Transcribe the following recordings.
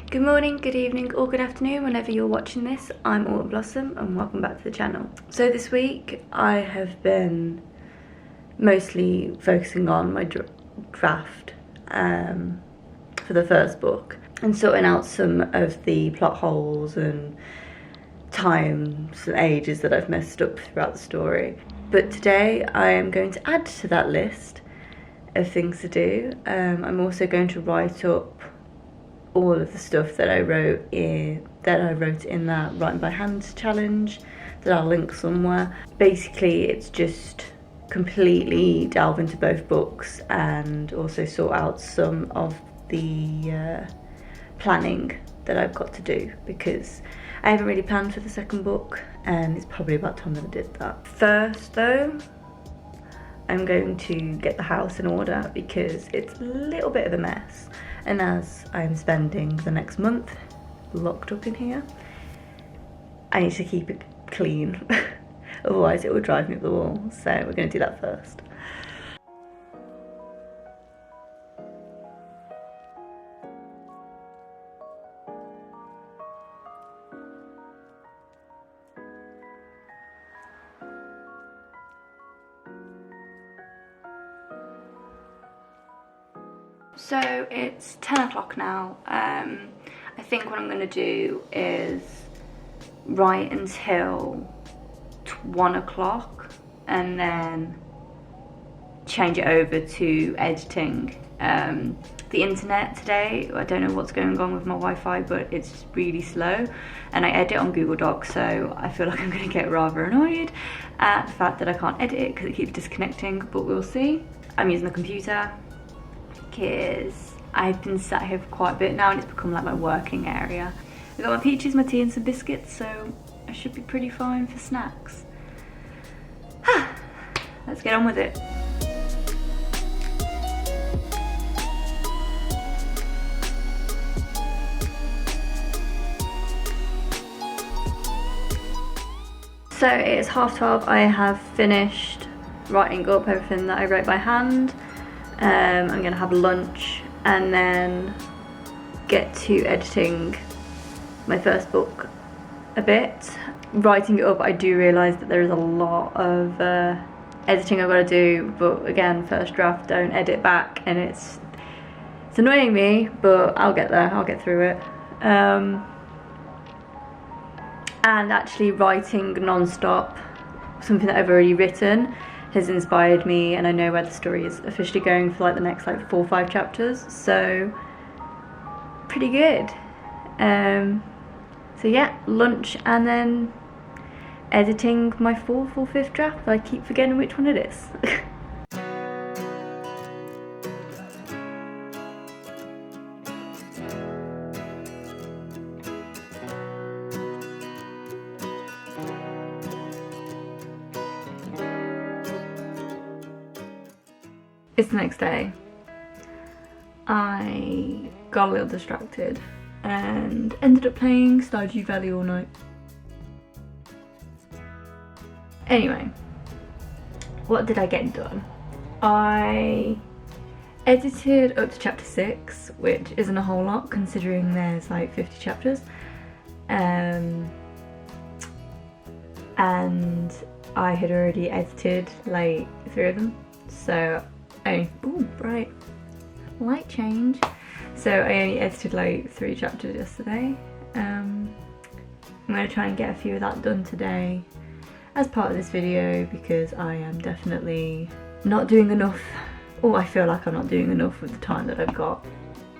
Good morning, good evening or good afternoon whenever you're watching this. I'm Autumn Blossom and welcome back to the channel. So this week I have been mostly focusing on my draft for the first book and sorting out some of the plot holes and times and ages that I've messed up throughout the story. But today I am going to add to that list of things to do. I'm also going to write up all of the stuff that I wrote in that writing by hand challenge that I'll link somewhere. Basically it's just completely delve into both books and also sort out some of the planning that I've got to do, because I haven't really planned for the second book and it's probably about time that I did that. First though, I'm going to get the house in order because it's a little bit of a mess, and as I'm spending the next month locked up in here, I need to keep it clean otherwise it will drive me up the wall, so we're going to do that first. So it's 10 o'clock now. I think what I'm going to do is write until 1 o'clock and then change it over to editing. The internet today, I don't know what's going on with my Wi-Fi, but it's really slow and I edit on Google Docs, so I feel like I'm going to get rather annoyed at the fact that I can't edit it because it keeps disconnecting, but we'll see. I'm using the computer because I've been sat here for quite a bit now and it's become like my working area. I've got my peaches, my tea and some biscuits, so I should be pretty fine for snacks. Let's get on with it. So it is 12:30. I have finished writing up everything that I wrote by hand. I'm gonna have lunch and then get to editing my first book a bit. Writing it up, I do realise that there is a lot of editing I've got to do, but again, first draft, don't edit back, and it's annoying me, but I'll get there, I'll get through it. And actually writing non-stop, something that I've already written, has inspired me, and I know where the story is officially going for like the next like 4 or 5 chapters, so pretty good. So yeah, lunch and then editing my 4th or 5th draft. I keep forgetting which one it is. It's the next day. I got a little distracted and ended up playing Stardew Valley all night. Anyway, what did I get done? I edited up to chapter 6, which isn't a whole lot considering there's like 50 chapters. And I had already edited like 3 of them, so ooh, bright light change. So I only edited like 3 chapters yesterday. I'm going to try and get a few of that done today as part of this video, because I am definitely not doing enough, or I feel like I'm not doing enough with the time that I've got.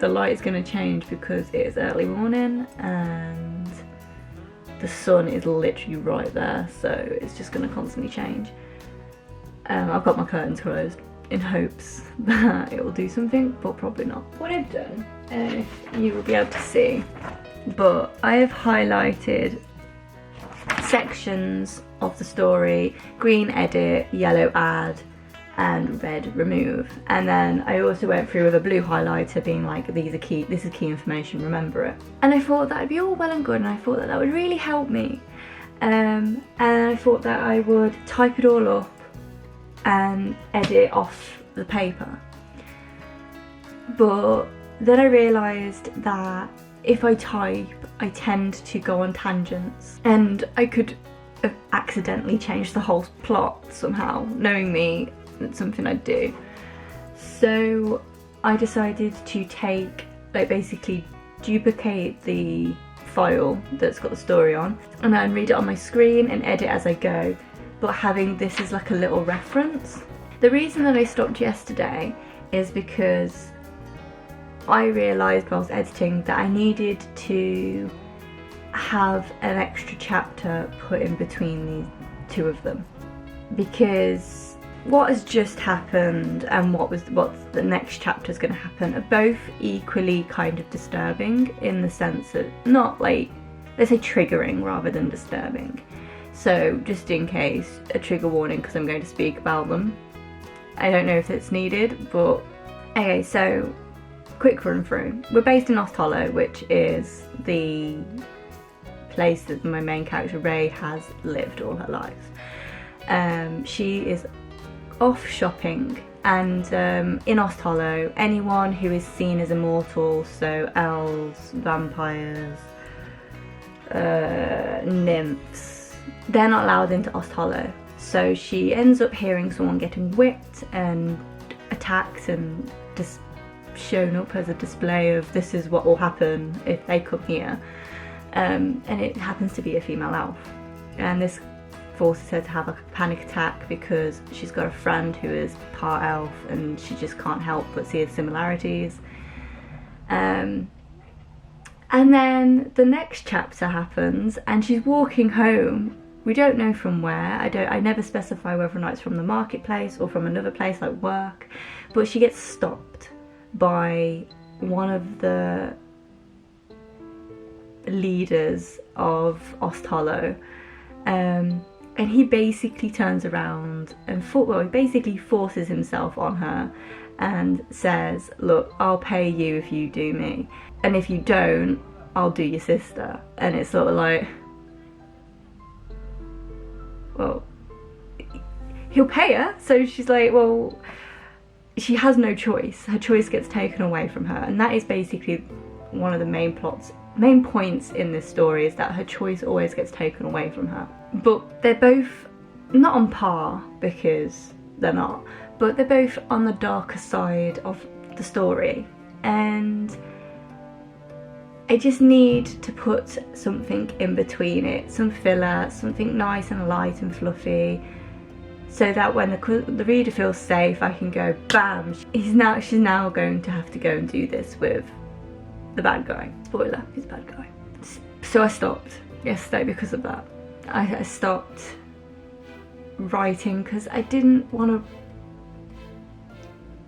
The light is going to change because it is early morning and the sun is literally right there, so it's just going to constantly change. I've got my curtains closed in hopes that it will do something, but probably not. What I've done, you will be able to see, but I have highlighted sections of the story: green edit, yellow add, and red remove. And then I also went through with a blue highlighter being like, these are key, this is key information, remember it. And I thought that would be all well and good, and I thought that that would really help me. And I thought that I would type it all up and edit off the paper. But then I realised that if I type, I tend to go on tangents, and I could have accidentally changed the whole plot somehow. Knowing me, it's something I'd do. So I decided to take, like, basically duplicate the file that's got the story on, and then read it on my screen and edit as I go, but having this as like a little reference. The reason that I stopped yesterday is because I realised while I was editing that I needed to have an extra chapter put in between these two of them, because what has just happened and what's the next chapter is going to happen are both equally kind of disturbing, in the sense that, not like, let's say triggering rather than disturbing. So just in case, a trigger warning because I'm going to speak about them. I don't know if it's needed, but okay, so quick run through. We're based in Hollow, which is the place that my main character Ray has lived all her life. She is off shopping, and in Hollow, anyone who is seen as immortal, so elves, vampires, nymphs, they're not allowed into Hollow. So she ends up hearing someone getting whipped and attacked and just shown up as a display of this is what will happen if they come here. And it happens to be a female elf, and this forces her to have a panic attack because she's got a friend who is part elf and she just can't help but see the similarities. And then the next chapter happens and she's walking home. We don't know from where. I never specify whether or not it's from the marketplace or from another place like work, but she gets stopped by one of the leaders of Hollow, and he basically turns around and he basically forces himself on her and says, look, I'll pay you if you do me, and if you don't, I'll do your sister. And it's sort of like, well, he'll pay her. So she's like, well, she has no choice. Her choice gets taken away from her, and that is basically one of the main points in this story, is that her choice always gets taken away from her. But they're both not on par, because they're not, but they're both on the darker side of the story, and I just need to put something in between it, some filler, something nice and light and fluffy, so that when the reader feels safe, I can go, bam, she's now going to have to go and do this with the bad guy. Spoiler, he's a bad guy. So I stopped yesterday because of that. I stopped writing because I didn't want to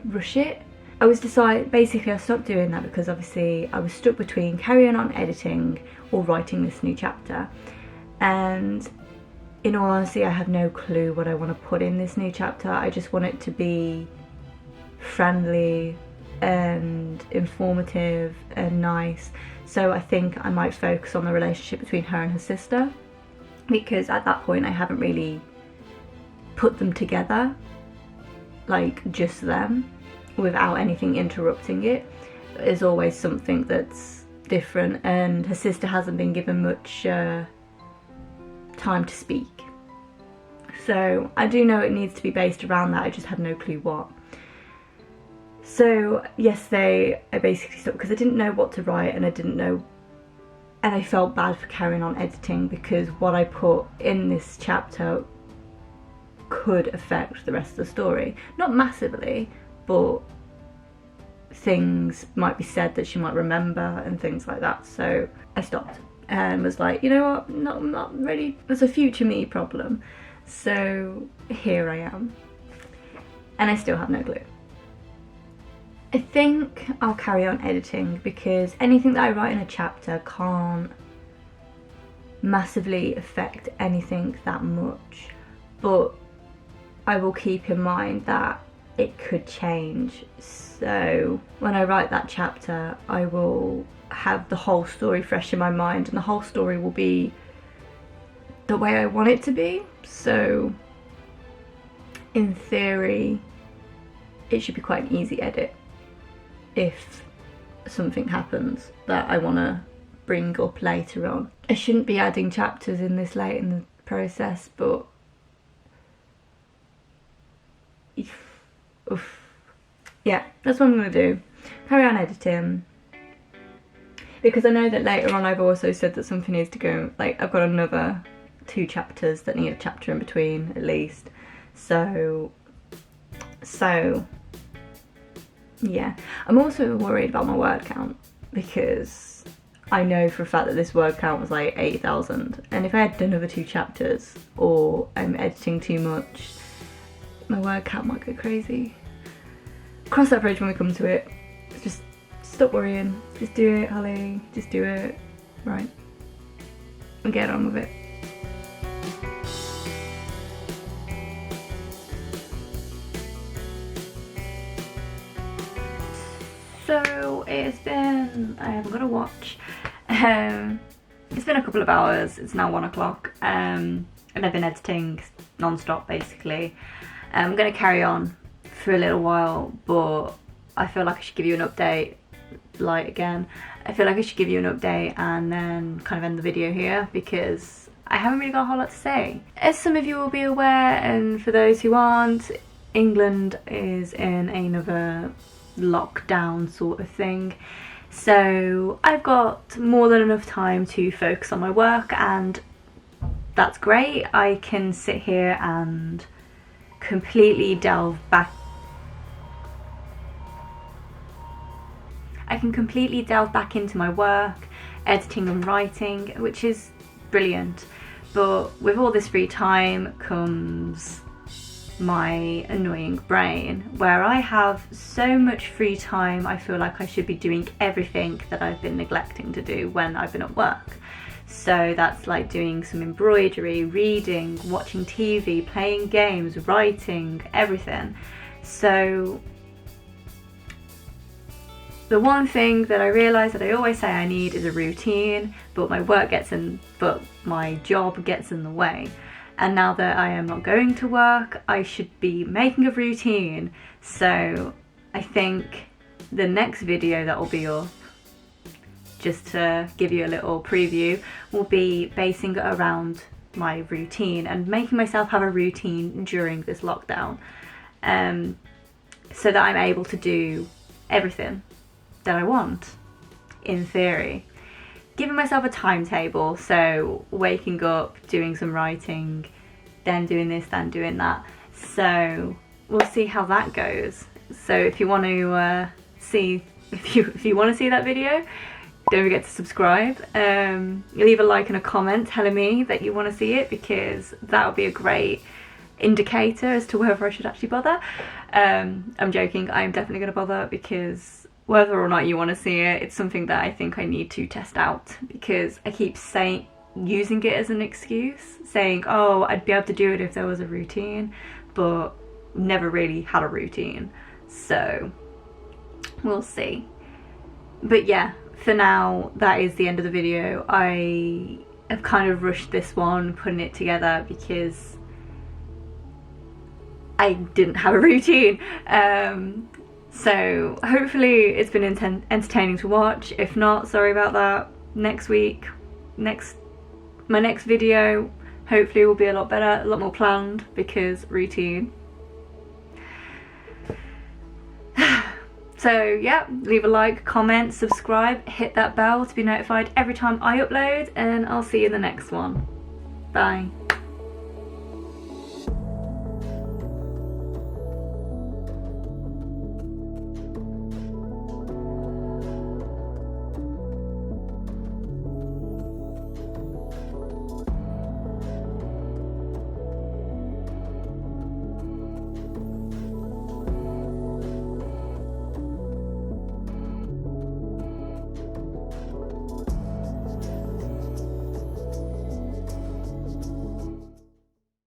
rush it. I stopped doing that because obviously I was stuck between carrying on editing or writing this new chapter, and in all honesty I have no clue what I want to put in this new chapter. I just want it to be friendly and informative and nice, so I think I might focus on the relationship between her and her sister, because at that point I haven't really put them together, like just them, without anything interrupting it. There's always something that's different, and her sister hasn't been given much time to speak. So I do know it needs to be based around that, I just have no clue what. So yesterday I basically stopped because I didn't know what to write, and I felt bad for carrying on editing, because what I put in this chapter could affect the rest of the story. Not massively, but things might be said that she might remember and things like that. So I stopped and was like, you know what, I'm not ready. There's a future me problem. So here I am, and I still have no clue. I think I'll carry on editing, because anything that I write in a chapter can't massively affect anything that much, but I will keep in mind that it could change. So when I write that chapter, I will have the whole story fresh in my mind, and the whole story will be the way I want it to be. So in theory it should be quite an easy edit if something happens that I want to bring up later on. I shouldn't be adding chapters in this late in the process, but oof. Yeah, that's what I'm going to do. Carry on editing. Because I know that later on I've also said that something needs to go, like I've got another 2 chapters that need a chapter in between at least. So yeah. I'm also worried about my word count because I know for a fact that this word count was like 8,000, and if I had another 2 chapters or I'm editing too much, my word count might go crazy. Cross that bridge when we come to it. Just stop worrying. Just do it, Holly. Just do it. Right. And get on with it. So it's been, I haven't got a watch. It's been a couple of hours. It's now 1 o'clock. And I've been editing non-stop basically. I'm going to carry on for a little while, but I feel like I should give you an update. I feel like I should give you an update and then kind of end the video here because I haven't really got a whole lot to say. As some of you will be aware, and for those who aren't, England is in another lockdown sort of thing, so I've got more than enough time to focus on my work, and that's great. I can sit here and completely delve back into my work, editing and writing, which is brilliant. But with all this free time comes my annoying brain, where I have so much free time I feel like I should be doing everything that I've been neglecting to do when I've been at work. So that's like doing some embroidery, reading, watching TV, playing games, writing, everything. So the one thing that I realise that I always say I need is a routine, but my job gets in the way. And now that I am not going to work, I should be making a routine. So I think the next video that will be up, just to give you a little preview, will be basing it around my routine and making myself have a routine during this lockdown, so that I'm able to do everything that I want, in theory. Giving myself a timetable, so waking up, doing some writing, then doing this, then doing that. So we'll see how that goes. So if you want to see that video, don't forget to subscribe. Leave a like and a comment telling me that you want to see it, because that would be a great indicator as to whether I should actually bother. I'm joking, I'm definitely going to bother, because whether or not you want to see it, it's something that I think I need to test out, because I keep using it as an excuse, saying, oh, I'd be able to do it if there was a routine, but never really had a routine. So we'll see. But yeah, for now, that is the end of the video. I have kind of rushed this one, putting it together, because I didn't have a routine. So hopefully it's been entertaining to watch. If not, sorry about that. Next week, my next video hopefully will be a lot better, a lot more planned, because routine. So yeah, leave a like, comment, subscribe, hit that bell to be notified every time I upload, and I'll see you in the next one. Bye.